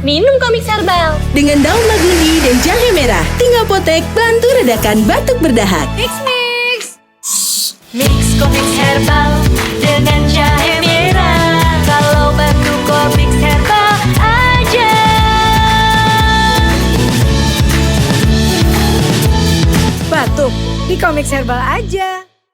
Minum komik herbal. Dengan daun magundi dan jahe merah, tinggal potek bantu redakan batuk berdahak. Mix. Mix komik herbal dengan jahe merah. Kalau batuk komik herbal aja. Batuk di komik herbal aja.